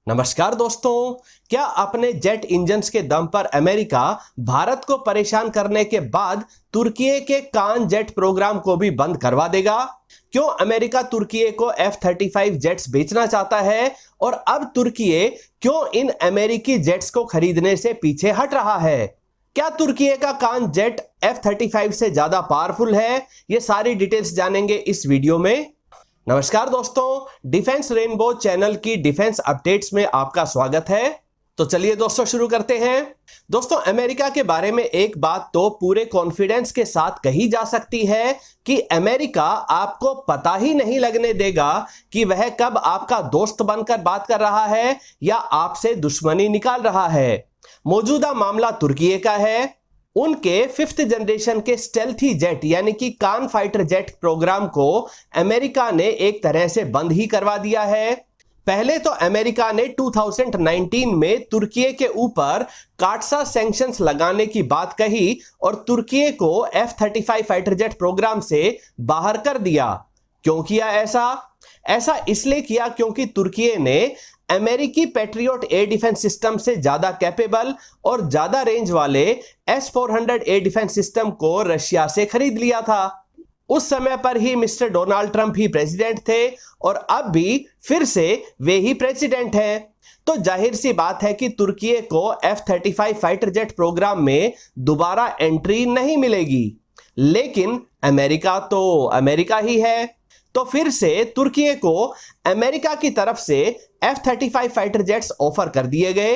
नमस्कार दोस्तों, क्या अपने जेट इंजन्स के दम पर अमेरिका भारत को परेशान करने के बाद तुर्की के कान जेट प्रोग्राम को भी बंद करवा देगा? क्यों अमेरिका तुर्की को F-35 जेट्स बेचना चाहता है और अब तुर्की क्यों इन अमेरिकी जेट्स को खरीदने से पीछे हट रहा है? क्या तुर्की का कान जेट F-35 से ज्यादा पावरफुल है? ये सारी डिटेल्स जानेंगे इस वीडियो में। नमस्कार दोस्तों, डिफेंस रेनबो चैनल की डिफेंस अपडेट्स में आपका स्वागत है। तो चलिए दोस्तों शुरू करते हैं। दोस्तों, अमेरिका के बारे में एक बात तो पूरे कॉन्फिडेंस के साथ कही जा सकती है कि अमेरिका आपको पता ही नहीं लगने देगा कि वह कब आपका दोस्त बनकर बात कर रहा है या आपसे दुश्मनी निकाल रहा है। मौजूदा मामला तुर्की का है। उनके 5th जनरेशन के स्टेल्थी जेट यानी कि कान फाइटर जेट प्रोग्राम को अमेरिका ने एक तरह से बंद ही करवा दिया है। पहले तो अमेरिका ने 2019 में तुर्की के ऊपर काटसा सैंक्शंस लगाने की बात कही और तुर्की को F-35 फाइटर जेट प्रोग्राम से बाहर कर दिया। क्यों किया ऐसा इसलिए किया क्योंकि तुर्की ने अमेरिकी पैट्रियट एयर डिफेंस सिस्टम से ज्यादा कैपेबल और ज्यादा रेंज वाले S-400 एयर डिफेंस सिस्टम को रशिया से खरीद लिया था। उस समय पर ही मिस्टर डोनाल्ड ट्रंप ही प्रेसिडेंट थे और अब भी फिर से वे ही प्रेसिडेंट हैं। तो जाहिर सी बात है कि तुर्की को F-35 फाइटर जेट प्रोग्राम में दोबारा एंट्री नहीं मिलेगी। लेकिन अमेरिका तो अमेरिका ही है, तो फिर से तुर्की को अमेरिका की तरफ से F-35 फाइटर जेट्स ऑफर कर दिए गए।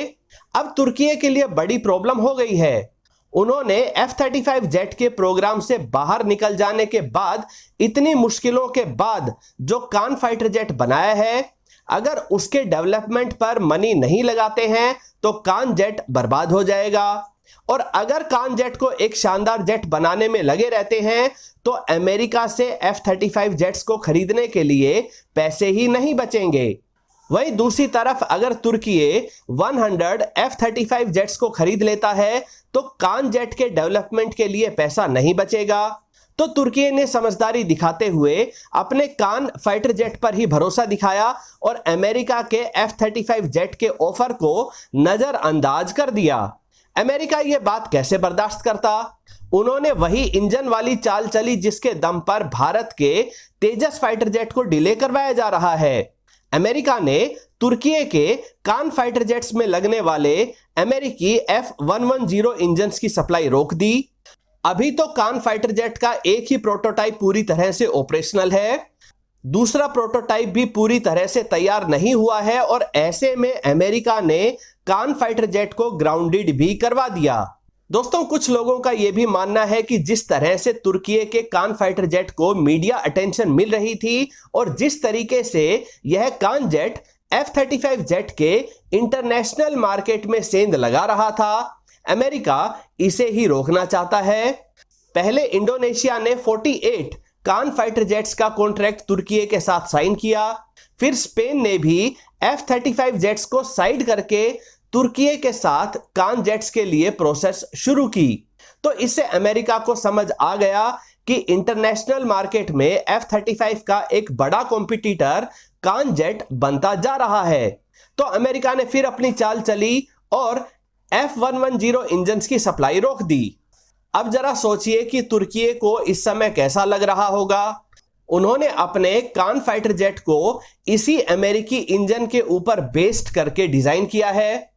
अब तुर्की के लिए बड़ी प्रॉब्लम हो गई है। उन्होंने F-35 जेट के प्रोग्राम से बाहर निकल जाने के बाद इतनी मुश्किलों के बाद जो कान फाइटर जेट बनाया है, अगर उसके डेवलपमेंट पर मनी नहीं लगाते हैं तो कान जेट बर्बाद हो जाएगा। और अगर कान जेट को एक शानदार जेट बनाने में लगे रहते हैं तो अमेरिका से F-35 जेट्स को खरीदने के लिए पैसे ही नहीं बचेंगे। वहीं दूसरी तरफ अगर तुर्की 100 F-35 जेट्स को खरीद लेता है तो कान जेट के डेवलपमेंट के लिए पैसा नहीं बचेगा। तो तुर्की ने समझदारी दिखाते हुए अपने कान फाइटर जेट पर ही भरोसा दिखाया और अमेरिका के F-35 जेट के ऑफर को नजरअंदाज कर दिया। अमेरिका यह बात कैसे बर्दाश्त करता? उन्होंने वही इंजन वाली चाल चली जिसके दम पर भारत के तेजस फाइटर जेट को डिले करवाया जा रहा है। अमेरिका ने तुर्की के कान फाइटर जेट्स में लगने वाले अमेरिकी F-110 इंजन्स की सप्लाई रोक दी। अभी तो कान फाइटर जेट का एक ही प्रोटोटाइप पूरी तरह से ऑपरेशनल है, दूसरा प्रोटोटाइप भी पूरी तरह से तैयार नहीं हुआ है और ऐसे में अमेरिका ने कान फाइटर जेट को ग्राउंडेड भी करवा दिया। दोस्तों, कुछ लोगों का यह भी मानना है कि जिस तरह से तुर्की के कान फाइटर जेट को मीडिया अटेंशन मिल रही थी और जिस तरीके से यह कान जेट F-35 जेट के इंटरनेशनल मार्केट में सेंध लगा रहा था, अमेरिका इसे ही रोकना चाहता है। पहले इंडोनेशिया ने 48 कान फाइटर जेट्स का कॉन्ट्रैक्ट तुर्की के साथ साइन किया। फिर स्पेन ने भी F-35 जेट्स को साइड करके तुर्की के साथ कान जेट्स के लिए प्रोसेस शुरू की। तो इससे अमेरिका को समझ आ गया कि इंटरनेशनल मार्केट में F-35 का एक बड़ा कॉम्पिटिटर कान जेट बनता जा रहा है। तो अमेरिका ने फिर अपनी चाल चली और F-110 इंजन्स की सप्लाई रोक दी। अब जरा सोचिए कि तुर्की को इस समय कैसा लग रहा होगा। उन्होंने अपने कान फाइटर जेट को इसी अमेरिकी इंजन के ऊपर बेस्ड करके डिजाइन किया है।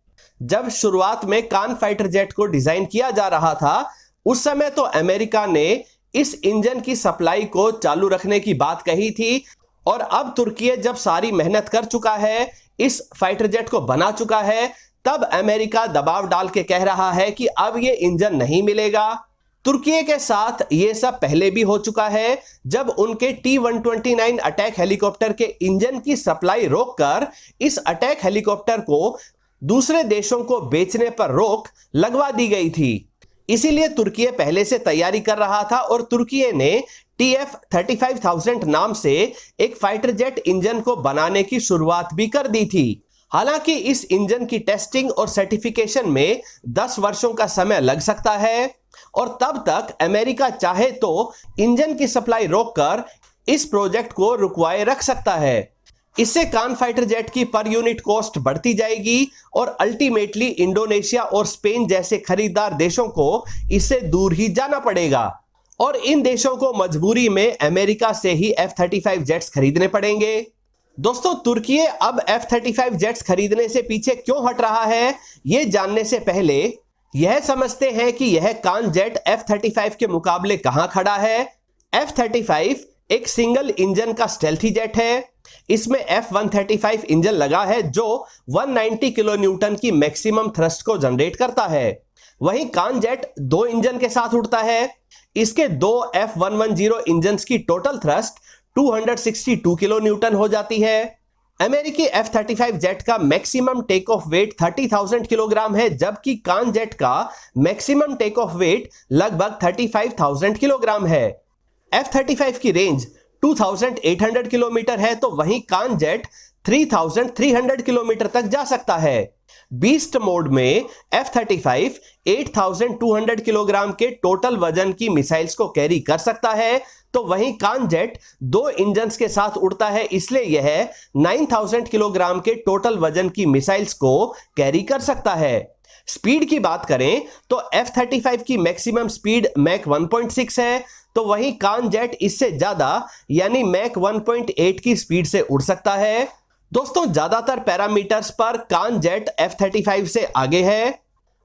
जब शुरुआत में कान फाइटर जेट को डिजाइन किया जा रहा था उस समय तो अमेरिका ने इस इंजन की सप्लाई को चालू रखने की बात कही थी और अब तुर्की जब सारी मेहनत कर चुका है, इस फाइटर जेट को बना चुका है, तब अमेरिका दबाव डाल के कह रहा है कि अब ये इंजन नहीं मिलेगा। तुर्की के साथ ये सब पहले भी हो चुका है जब उनके T-129 अटैक हेलीकॉप्टर के इंजन की सप्लाई रोककर इस अटैक हेलीकॉप्टर को दूसरे देशों को बेचने पर रोक लगवा दी गई थी। इसीलिए तुर्की पहले से तैयारी कर रहा था और तुर्की ने TF-35,000 नाम से एक फाइटर जेट इंजन को बनाने की शुरुआत भी कर दी थी। हालांकि इस इंजन की टेस्टिंग और सर्टिफिकेशन में 10 वर्षों का समय लग सकता है और तब तक अमेरिका चाहे तो इंजन की सप्लाई रोककर इस प्रोजेक्ट को रुकवाए रख सकता है। इससे कान फाइटर जेट की पर यूनिट कॉस्ट बढ़ती जाएगी और अल्टीमेटली इंडोनेशिया और स्पेन जैसे खरीदार देशों को इससे दूर ही जाना पड़ेगा और इन देशों को मजबूरी में अमेरिका से ही F-35 जेट्स खरीदने पड़ेंगे। दोस्तों, तुर्की अब F-35 जेट्स खरीदने से पीछे क्यों हट रहा है, यह जानने से पहले यह समझते हैं कि यह कान जेट F-35 के मुकाबले कहां खड़ा है। F-35 एक सिंगल इंजन का स्टेल्थी जेट है। इसमें F-135 इंजन लगा है जो 190 किलो न्यूटन की मैक्सिमम थ्रस्ट को जनरेट करता है। वहीं कान जेट 2 इंजन के साथ उड़ता है। इसके दो F-110 इंजन की टोटल थ्रस्ट 262 किलो न्यूटन हो जाती है। अमेरिकी F-35 जेट का maximum take off weight 30,000 kilogram है, जबकि कान जेट का मैक्सिमम टेक ऑफ वेट लगभग 35,000 किलोग्राम है। F-35 की रेंज 2,800 किलोमीटर है, तो वहीं कान जेट 3,300 किलोमीटर तक जा सकता है। बीस्ट मोड में F-35 8,200 किलोग्राम के टोटल वजन की मिसाइल्स को कैरी कर सकता है, तो वहीं कान जेट 2 इंजन्स के साथ उड़ता है, इसलिए यह 9,000 किलोग्राम के टोटल वजन की मिसाइल्स को कैरी कर सकता है। स्पीड की बात करें तो F-35 की मैक्सिमम स्पीड मैक 1.6 है, तो वहीं कान जेट इससे ज्यादा यानी मैक 1.8 की स्पीड से उड़ सकता है। दोस्तों, ज्यादातर पैरामीटर्स पर कान जेट F-35 से आगे है।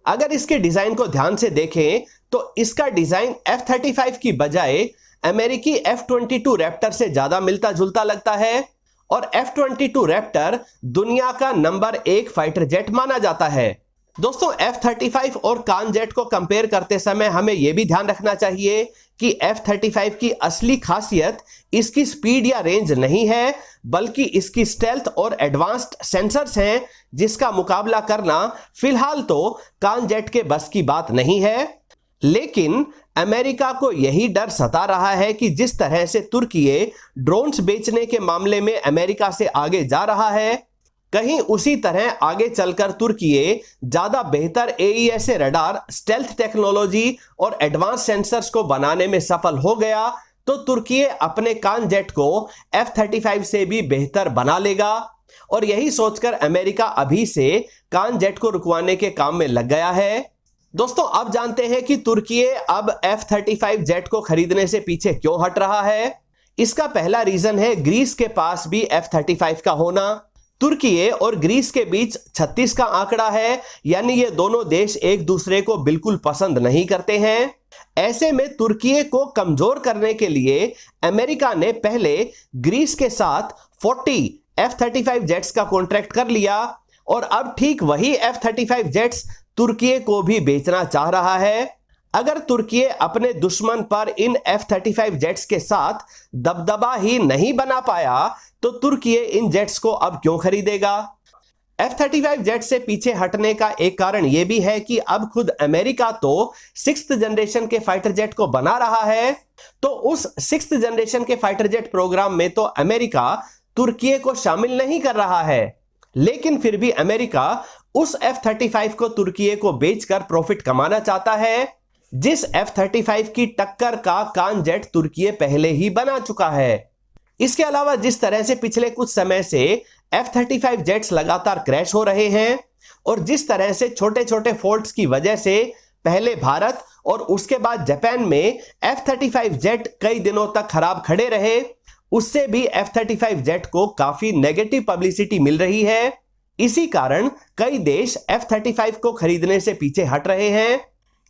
अगर इसके डिजाइन को ध्यान से देखें तो इसका डिजाइन F-35 की बजाय अमेरिकी F-22 रैप्टर से ज्यादा मिलता जुलता लगता है और F-22 रैप्टर दुनिया का नंबर 1 फाइटर जेट माना जाता है। दोस्तों, F-35 और कान जेट को कंपेयर करते समय हमें यह भी ध्यान रखना चाहिए कि F-35 की असली खासियत इसकी स्पीड या रेंज नहीं है, बल्कि इसकी स्टेल्थ और एडवांस्ड सेंसर्स हैं, जिसका मुकाबला करना फिलहाल तो कान जेट के बस की बात नहीं है। लेकिन अमेरिका को यही डर सता रहा है कि जिस तरह से तुर्की ड्रोन्स बेचने के मामले में अमेरिका से आगे जा रहा है, कहीं उसी तरह आगे चलकर तुर्की ज्यादा बेहतर AESA रडार, स्टेल्थ टेक्नोलॉजी और एडवांस सेंसर्स को बनाने में सफल हो गया तो तुर्की अपने कान जेट को F-35 से भी बेहतर बना लेगा। और यही सोचकर अमेरिका अभी से कान जेट को रुकवाने के काम में लग गया है। दोस्तों, अब जानते हैं कि तुर्की अब F-35 जेट को खरीदने से पीछे क्यों हट रहा है। इसका पहला रीजन है ग्रीस के पास भी F-35 का होना। तुर्की और ग्रीस के बीच 36 का आंकड़ा है, यानी ये दोनों देश एक दूसरे को बिल्कुल पसंद नहीं करते हैं। ऐसे में तुर्की को कमजोर करने के लिए अमेरिका ने पहले ग्रीस के साथ 40 F-35 जेट्स का कॉन्ट्रैक्ट कर लिया और अब ठीक वही F-35 जेट्स तुर्की को भी बेचना चाह रहा है। अगर तुर्की अपने दुश्मन पर इन F-35 जेट्स के साथ दबदबा ही नहीं बना पाया तो तुर्की इन जेट्स को अब क्यों खरीदेगा। F-35 जेट से पीछे हटने का एक कारण यह भी है कि अब खुद अमेरिका तो 6th जनरेशन के फाइटर जेट को बना रहा है, तो उस 6th जनरेशन के फाइटर जेट प्रोग्राम में तो अमेरिका तुर्की को शामिल नहीं कर रहा है। लेकिन फिर भी अमेरिका उस F-35 को तुर्की को बेचकर प्रॉफिट कमाना चाहता है, जिस F-35 की टक्कर का कान जेट तुर्की पहले ही बना चुका है। इसके अलावा जिस तरह से पिछले कुछ समय से F-35 जेट्स लगातार क्रैश हो रहे हैं और जिस तरह से छोटे छोटे फॉल्ट्स की वजह से पहले भारत और उसके बाद जापान में F-35 जेट कई दिनों तक खराब खड़े रहे, उससे भी F-35 जेट को काफी नेगेटिव पब्लिसिटी मिल रही है। इसी कारण कई देश F-35 को खरीदने से पीछे हट रहे हैं।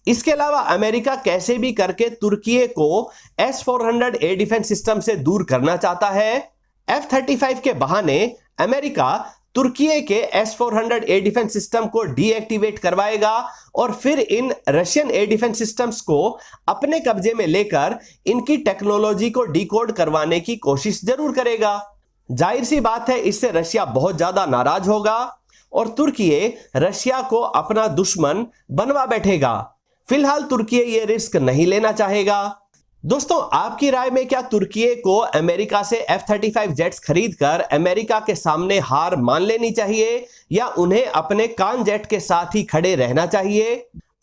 इसके अलावा अमेरिका कैसे भी करके तुर्की को S-400 एयर डिफेंस सिस्टम से दूर करना चाहता है। F-35 के बहाने अमेरिका तुर्की के S-400 एयर डिफेंस सिस्टम को डीएक्टिवेट करवाएगा और फिर इन रशियन एयर डिफेंस सिस्टम्स को अपने कब्जे में लेकर इनकी टेक्नोलॉजी को डिकोड करवाने की कोशिश जरूर करेगा। जाहिर सी बात है, इससे रशिया बहुत ज्यादा नाराज होगा और तुर्की रशिया को अपना दुश्मन बनवा बैठेगा। फिलहाल तुर्की ये रिस्क नहीं लेना चाहेगा। दोस्तों, आपकी राय में क्या तुर्की को अमेरिका से F-35 जेट्स खरीदकर अमेरिका के सामने हार मान लेनी चाहिए या उन्हें अपने कान जेट के साथ ही खड़े रहना चाहिए?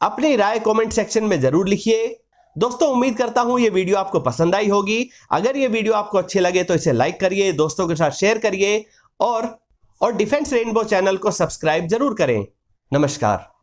अपनी राय कमेंट सेक्शन में जरूर लिखिए। दोस्तों, उम्मीद करता हूं ये वीडियो आपको पसंद आई होगी। अगर ये वीडियो आपको अच्छे लगे तो इसे लाइक करिए, दोस्तों के साथ शेयर करिए और डिफेंस रेनबो चैनल को सब्सक्राइब जरूर करें। नमस्कार।